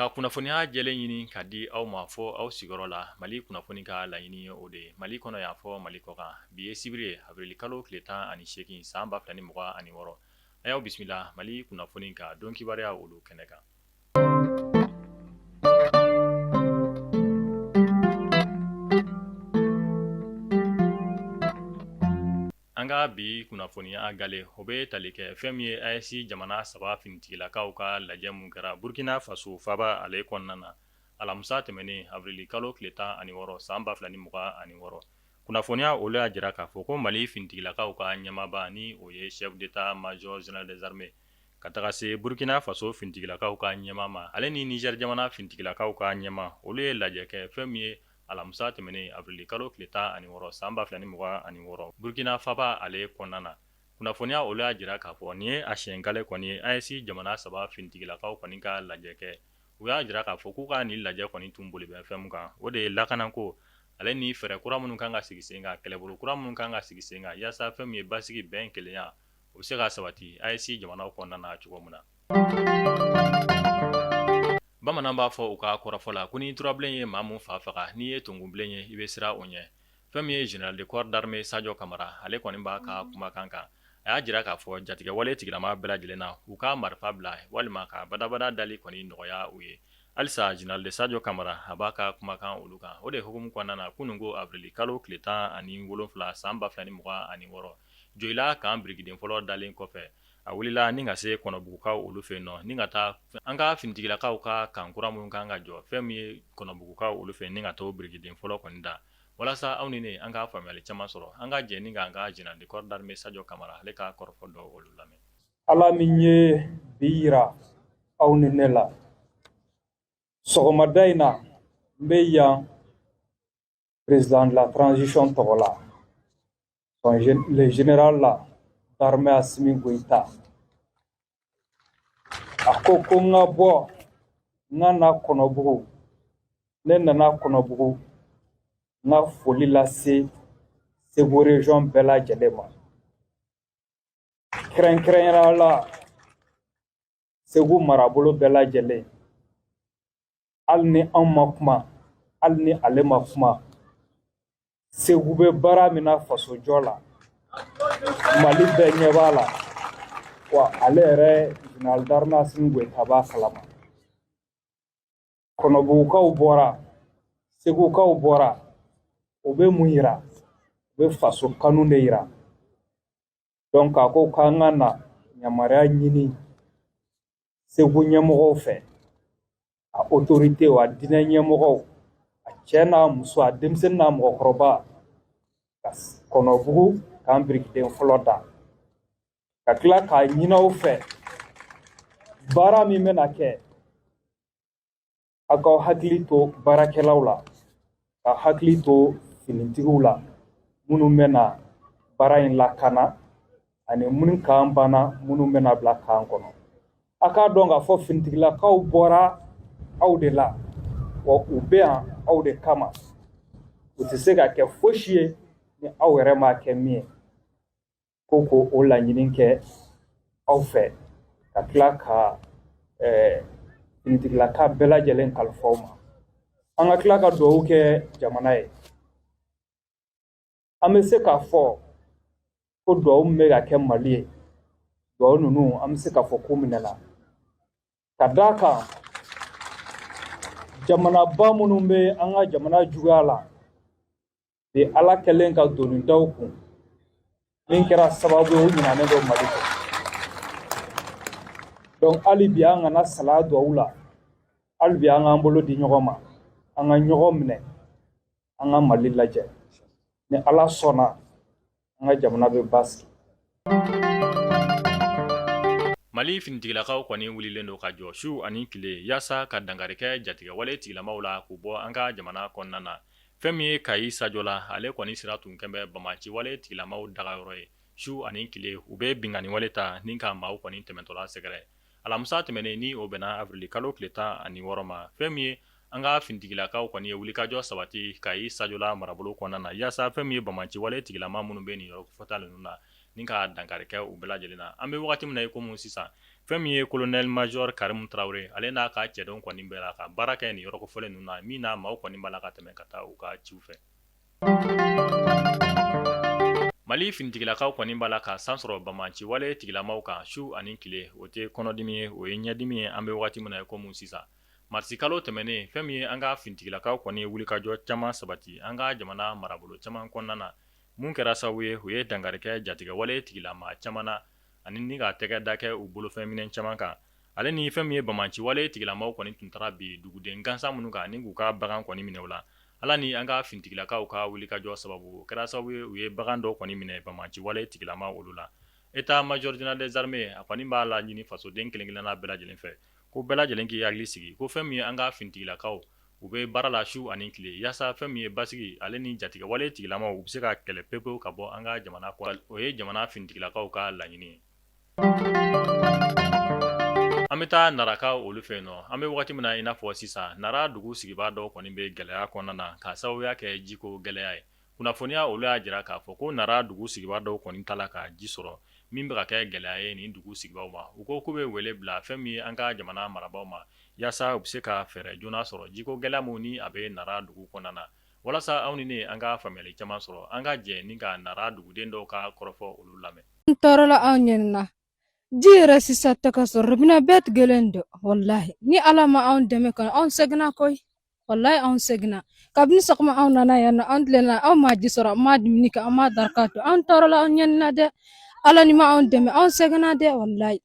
Ka kunnafoniya jɛlen ɲini ka di aw ma fɔ aw sigiyɔrɔ la Mali kunnafoni ka laɲini ye o de ye. Mali kɔnɔ yan fɔ Mali kɔkan. Bi ye sibiri ye avril kalo tile 18 san 2026. A y'aw bisimila Mali kunnafoni ka don kibaruya olu kɛnɛ kan. An ka bi kunnafoniya gale o bɛ tali kɛ fɛn min ye AES jamana 3 finitigilakaw ka lajɛ mun kɛra Burkina Faso faaba ale kɔnɔna na alamisa tɛmɛnen avril kalo tile 16 san 2026. Kunnafoniya olu y'a jira k'a fɔ ko Mali finitigilakaw ka ɲɛmaaba ni o ye chef d'état major général des armées ka taga se Burkina Faso finitigilakaw ka ɲɛmaa ma ale ni Niger jamana finitigilakaw ka ɲɛmaa olu ye lajɛ kɛ fɛn min ye alamisa tɛmɛnen avril kalo tile 16 san 2026 Burkina faaba ale kɔnɔna na. Kunnafoniya olu y'a jira k'a fɔ nin ye a siɲɛgale kɔni ye AES jamana 3 finitigilakaw kɔni ka lajɛ kɛ. U y'a jira k'a fɔ k'u ka nin lajɛ kɔni tun boli bɛ fɛn min kan o de ye lakanako ale ni fɛɛrɛ kura minnu kan ka sigi sen kan kɛlɛbolo kura minnu kan ka sigi sen kan yaasa fɛn min ye basigi bɛn kelenya o bɛ se ka sabati AES jamanaw kɔnɔna na cogo min na. Bamanan b'a fɔ u ka kɔrɔfɔ la ko ni turabilen ye maa mun fa faga n'i ye tungunbilen ye i bɛ siran o ɲɛ. Fɛn min ye général de corps d'armée Sadio Kamara ale kɔni b'a ka kumakan kan a y'a jira k'a fɔ jatigɛwale tigilama bɛɛ lajɛlen na u ka marifa bila walima ka badabada dali kɔni nɔgɔya u ye. Halisa général de Sadio Kamara a b'a ka kumakan olu kan o de hukumu kɔnɔna na kununko avril kalo tile 17 san 2026 Joyila kan birigiden fɔlɔ dalen kɔfɛ a wulila ni ka se Kɔnɔbugukaw olu fɛ yen nɔ ni ka taa an ka finitigilakaw ka kan kura minnu kan ka jɔ fɛn min ye Kɔnɔbugukaw olu fɛ ni ka to birigiden fɔlɔ kɔni da walasa aw ni ne an ka faamuyali caman sɔrɔ an ka jɛ ni ka an ka général de corps d'armée Sadio Kamara ale ka kɔrɔfɔ dɔ olu lamɛn. Ala min ye bi yira aw ni ne la sɔgɔmada in na n bɛ yan président de la transition tɔgɔ la le général d'armée Assimi Goïta a ko n ka bɔ n ka na Kɔnɔbugu ne nana Kɔnɔbugu n ka foli lase Segu région bɛɛ lajɛlen ma kɛrɛnkɛrɛnyara la Segu marabolo bɛɛ lajɛlen hali ni an ma kuma hali ni ale ma kuma Segu bɛ baara min na faso jɔ la Mali bɛɛ ɲɛ b'a la wa ale yɛrɛ général d'armée Assimi Goïta b'a kalama Kɔnɔbugukaw bɔra Segukaw bɔra o bɛ mun yira o bɛ faso kanu de yira donc a ko k'an ka na yamaruya ɲini Segu ɲɛmɔgɔw fɛ a autorité a diinɛ ɲɛmɔgɔw a cɛ n'a muso a denmisɛnnin n'a mɔgɔkɔrɔba ka Kɔnɔbugu k'an birigiden fɔlɔ da ka tila k'a ɲini aw fɛ baara min bɛna kɛ a k'aw hakili to baarakɛlaw la ka hakili to finitigiw la minnu bɛna baara in lakana ani minnu kan banna minnu bɛna bila kan kɔnɔ a k'a dɔn k'a fɔ finitigilakaw bɔra aw de la wa u bɛ yan aw de kama u tɛ se ka kɛ fosi ye ni aw yɛrɛ ma kɛ min ye ko o laɲini kɛ aw fɛ ka tila ka finitigilaka bɛɛ lajɛlen kalifa aw ma an ka tila ka dugawu kɛ jamana ye an bɛ se k'a fɔ ko dugawu min bɛ ka kɛ Mali ye dugawu ninnu an bɛ se k'a fɔ ko minɛna ka d'a kan jamanaba minnu bɛ an ka jamana juguya la bi Ala kɛlen ka doni daw kun min kɛra sababu ye o ɲinanen don Mali kɔ donc hali bi an kana salaya dugawu la hali bi an k'an bolo di ɲɔgɔn ma an ka ɲɔgɔn minɛ an ka Mali lajɛ ni Ala sɔnna an ka jamana bɛ basigi. Mali finitigilakaw kɔni wulilen don ka jɔ su ani tile yaasa ka dankari kɛ jatigɛwale tigilamaw la k'u bɔ an ka jamana kɔnɔna na fɛn min ye Kayi Sadio la ale kɔni sira tun kɛn bɛ bamaciwale tigilamaw dagayɔrɔ ye su ani tile u bɛ binganiwale ta ni ka maaw kɔni tɛmɛtɔla sɛgɛrɛ alamisa tɛmɛnen ni o bɛnna avril kalo tile 16 ma fɛn min ye an ka finitigilakaw kɔni ye wulikajɔ sabati Kayi Sadio la marabolo kɔnɔna na yaasa fɛn min ye bamaciwale tigilama minnu bɛ nin yɔrɔ fɔta ninnu na ni ka dankari kɛ u bɛɛ lajɛlen na an bɛ wagati min na ko mun sisan fɛn min ye colonel major Karim Traoré ale n'a ka cɛdɔn kɔni bɛɛ la ka baara kɛ nin yɔrɔ kofɔlen ninnu na min na maaw kɔni b'a la ka tɛmɛ ka taa u ka ciw fɛ Mali finitigilakaw kɔni b'a la ka san sɔrɔ Bamaci wale tigilamaw kan su ani tile o tɛ kɔnɔdimi ye o ye ɲɛdimi ye an bɛ wagati min na ko mun sisan marisi kalo tɛmɛnen fɛn min ye an ka finitigilakaw kɔni ye wulikajɔ caman sabati an ka jamana marabolo caman kɔnɔna na mun kɛra sababu ye u ye dangarikɛ jatigɛ wale tigilama caman na ani ni ka tɛgɛ da kɛ u bolofɛnminɛ caman kan ale ni fɛn min ye Bamaci wale tigilamaw kɔni tun taara bi duguden gansan minnu kan ni k'u ka bagan kɔni minɛ u la ala ni an ka finitigilakaw ka wulikajɔ sababu kɛra sababu ye u ye bagan dɔw kɔni minɛ Bamaci wale tigilama olu la État major général des armées a kɔni b'a la ɲini fasoden kelen-kelenna bɛɛ lajɛlen fɛ ko bɛɛ lajɛlen k'i hakili sigi ko fɛn min ye an ka finitigilakaw u bɛ baara la su ani tile yaasa fɛn min ye basigi ale ni jatigɛ wale tigilamaw u bɛ se ka kɛlɛ pepewu ka bɔ an ka jamana kɔnɔ o ye jamana finitigilakaw ka laɲini ye an bɛ taa naraka olu fɛ yen nɔ an bɛ wagati min na i n'a fɔ sisan nara dugu sigibaa dɔw kɔni bɛ gɛlɛya kɔnɔna na ka sababuya kɛ jiko gɛlɛya ye kunnafoniya olu y'a jira k'a fɔ ko nara dugu sigibaa dɔw kɔni tala ka ji sɔrɔ min bɛ ka kɛ gɛlɛya ye nin dugu sigibaaw ma u ko k'u bɛ wele bila fɛn min ye an ka jamana marabaaw ma yaasa u bɛ se ka fɛɛrɛ joona sɔrɔ jiko gɛlɛya min ni a bɛ nara dugu kɔnɔna na walasa aw ni ne an ka faamuyali caman sɔrɔ an ka jɛ ni ka nara duguden dɔw ka kɔrɔfɔ olu lamɛn n tɔɔrɔla anw ɲɛnina ji yɛrɛ sisan tɛ ka sɔrɔ rubina bɛɛ tigɛlen don wallahi ni ala ma anw dɛmɛ kɔni anw seginna koyi wallahi anw seginna kabini sɔgɔma anw nana yan nɔ anw tilenna anw ma ji sɔrɔ an ma dumuni kɛ an ma daraka to anw tɔɔrɔla anw ɲɛnina dɛ ala ni ma anw dɛmɛ anw seginna dɛ wallahi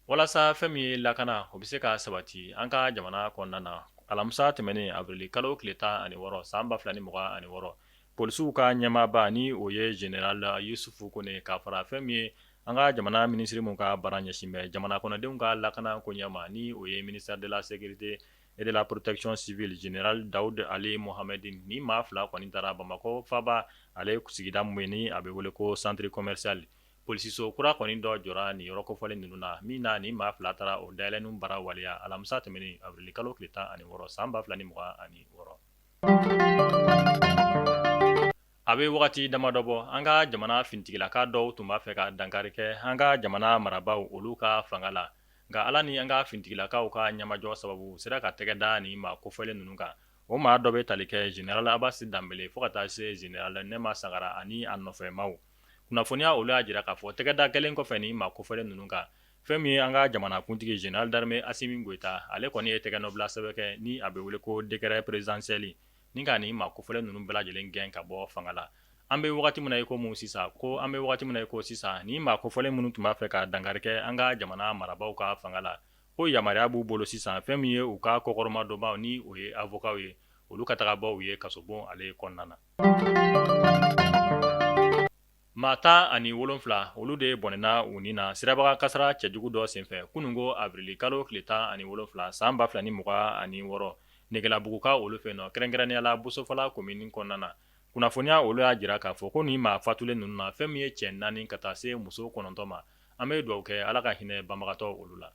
walasa fɛn min ye lakana o bɛ se ka sabati an ka jamana kɔnɔna na alamisa tɛmɛnen avril kalo tile 16 san 2026 polisiw ka ɲɛmaaba ni o ye général Yusufu Kone ka fara fɛn min ye an ka jamana minisiri mun ka baara ɲɛsin bɛ jamana kɔnɔdenw ka lakana ko ɲɛma ni o ye ministère de la sécurité et de la protection civile général Daoud Ali Mohamed ni maa fila kɔni taara Bamakɔ faba ale sigida mun ye ni a bɛ wele ko centre commercial polisiso kura kɔni dɔ jɔra nin yɔrɔ kofɔlen ninnu na min na ni maa fila taara o dayɛlɛnninw bara waleya alamisa tɛmɛnen avril kalo tile 16 san 2026 a bɛ wagati damadɔ bɔ an ka jamana finitigilaka dɔw tun b'a fɛ ka dankari kɛ an ka jamana marabaaw olu ka fanga la nka ala ni an ka finitigilakaw ka ɲɛmajɔ sababu sera ka tɛgɛ da nin maa kofɔlen ninnu kan o maa dɔ bɛ tali kɛ général Abasi Danbele fo ka taa se général Nema Sangara ani a nɔfɛmaw kunnafoniya olu y'a jira k'a fɔ tɛgɛda kelen kɔfɛ nin maa kofɔlen ninnu kan fɛn min ye an ka jamana kuntigi général d'armée Asimi Goïta ale kɔni ye tɛgɛ nɔbila sɛbɛn kɛ ni a bɛ wele ko décret présidentiel ni ka nin maa kofɔlen ninnu bɛɛ lajɛlen gɛn ka bɔ fanga la an bɛ wagati min na ko mun sisan ko an bɛ wagati min na ko sisan ni maa kofɔlen minnu tun b'a fɛ ka dankari kɛ an ka jamana marabaaw ka fanga la ko yamaruya b'u bolo sisan fɛn min ye u ka kɔkɔrɔma dɔnbaaw ni o ye avocat ye olu ka taga bɔ u ye kasobon ale kɔnɔna na maa 17 olu de bɔnɛna u ni na sirabaga kasara cɛjugu dɔ senfɛ kunungo avril kalo tile 17 san 2026 Negelabuguka olu fɛ nɔ kɛrɛnkɛrɛnnenya la Bosofala commune kɔnɔna na kunnafoniya olu y'a jira k'a fɔ ko nin maa fatulen ninnu na fɛn min ye cɛ 4 ka taa se muso 9 ma an bɛ dugawu kɛ ala ka hinɛ banbagatɔ olu la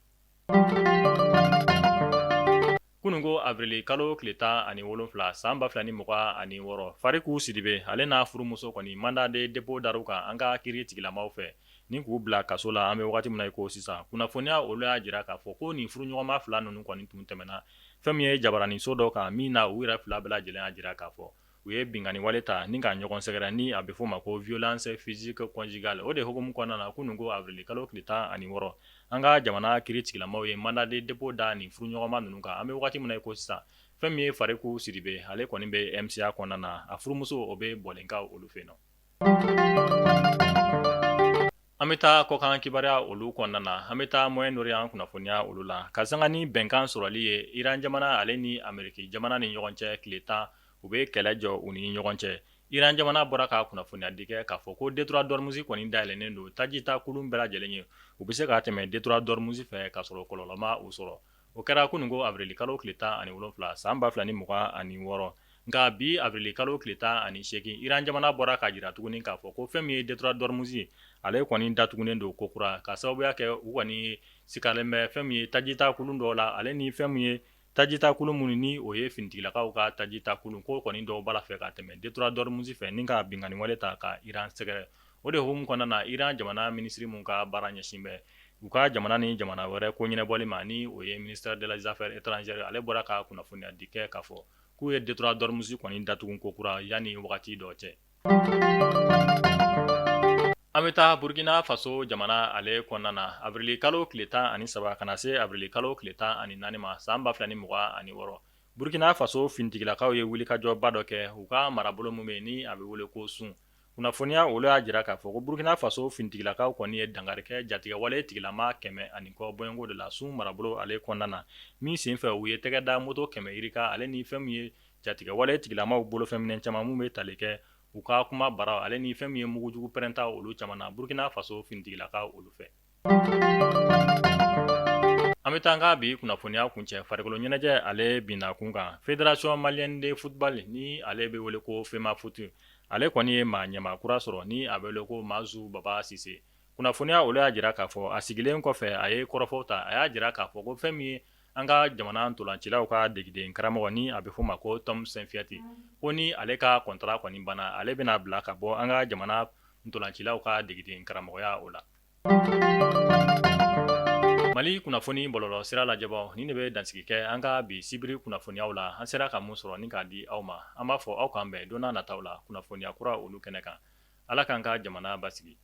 kunungo avril kalo tile 17 san 2026 Fariku Sidibe ale n'a furumuso kɔni mandat de dépôt dar'u kan an ka kiiri tigilamaw fɛ ni k'u bila kaso la an bɛ wagati min na ko sisan kunnafoniya olu y'a jira k'a fɔ ko nin furuɲɔgɔnma fila ninnu kɔni tun tɛmɛna fɛn min ye jabaraninso dɔ kan min na u yɛrɛ fila bɛɛ lajɛlen y'a jira k'a fɔ u ye binkani wale ta ni ka ɲɔgɔn sɛgɛrɛ ni a bɛ fɔ ma ko violence physique conjugale o de hukumu kɔnɔna na kunungo avril kalo tile 16 an ka jamana kiiri tigilamaw ye mandat de dépôt da nin furuɲɔgɔnma ninnu kan an bɛ wagati min na ko sisan fɛn min ye Fariku Sidibe ale kɔni bɛ MCA kɔnɔna na a furumuso o bɛ bɔlenka olu fɛ nɔ an bɛ taa kɔkan kibaruya olu kɔnɔna na an bɛ taa Moyen-Orient kunnafoniya olu la ka sanga ni bɛnkan sɔrɔli ye Iran jamana ale ni Ameriki jamana ni ɲɔgɔn cɛ tile 10 u bɛ kɛlɛ jɔ u ni ɲɔgɔn cɛ Iran jamana bɔra ka kunnafoniya di kɛ k'a fɔ ko détroit d'Ormuz kɔni dayɛlɛnnen don tajita kulun bɛɛ lajɛlen ye u bɛ se ka tɛmɛ détroit d'Ormuz fɛ ka sɔrɔ kɔlɔlɔ ma u sɔrɔ o kɛra kunungo avril kalo tile 17 san 2026 nka bi avril kalo tile 18 Iran jamana bɔra ka jira tuguni k'a fɔ ko fɛn min ye détroit d'Ormuz ale kɔni datugunen don kokura ka sababuya kɛ u kɔni sikalen bɛ fɛn min ye tajita kulun dɔw la ale ni fɛn min ye tajita kulu munnu ni o ye finitigilakaw ka tajita kulu ko kɔni dɔw bala fɛ ka tɛmɛ Detroit Dormus fɛ ni ka bingani wale ta ka Iran sɛgɛrɛ o de hukumu kɔnɔna na Iran jamana minisiri mun ka baara ɲɛsin bɛ u ka jamana ni jamana wɛrɛ ko ɲɛnɛbɔli ma ni o ye ministère des affaires étrangères ale bɔra ka kunnafoniya di kɛ k'a fɔ k'u ye Detroit Dormus kɔni datugu ko kura yanni wagati dɔ cɛ. An bɛ taa Burkina Faso jamana ale kɔnɔna na avril kalo tile 13 kana se avril kalo tile 14 ma san 2026 Burkina Faso finitigilakaw ye wulikajɔba dɔ kɛ u ka marabolo mun bɛ ni a bɛ wele ko sun kunnafoniya olu y'a jira k'a fɔ ko Burkina Faso finitigilakaw kɔni ye dangarikɛ jatigɛwale tigilama 100 kɔ bɔɲɔgɔnko de la sun marabolo ale kɔnɔna na min senfɛ u ye tɛgɛ da moto 100 yirika ale ni fɛn min ye jatigɛwale tigilamaw bolofɛnminɛ caman mun bɛ tali kɛ u ka kuma bara ale ni fɛn min ye mugujugu pɛrɛnta olu caman na Burkina Faso finitigilakaw olu fɛ. An bɛ taa ka bi kunnafoniya kuncɛ farikolo ɲɛnajɛ ale binna kun kan Fédération Malienne de Football ni ale bɛ wele ko FEMA Foot ale kɔni ye maa ɲɛmaa kura sɔrɔ ni a bɛ wele ko Mazu Baba Sise kunnafoniya olu y'a jira k'a fɔ a sigilen kɔfɛ a ye kɔrɔfɔw ta a y'a jira k'a fɔ ko fɛn min ye an ka jamana ntolancilaw ka degeden karamɔgɔ ni a bɛ fɔ ma ko Tom Saintfiet ko ni ale ka contrat kɔni banna ale bɛna bila ka bɔ an ka jamana ntolancilaw ka degeden karamɔgɔya o la. Mali kunnafoni bɔlɔlɔ sira lajɛbaw ni ne bɛ dansigi kɛ an ka bi sibiri kunnafoniyaw la an sera ka mun sɔrɔ ni k'a di aw ma an b'a fɔ aw k'an bɛn don n'a nataw la kunnafoniya kura olu kɛnɛ kan Ala k'an ka jamana basigi.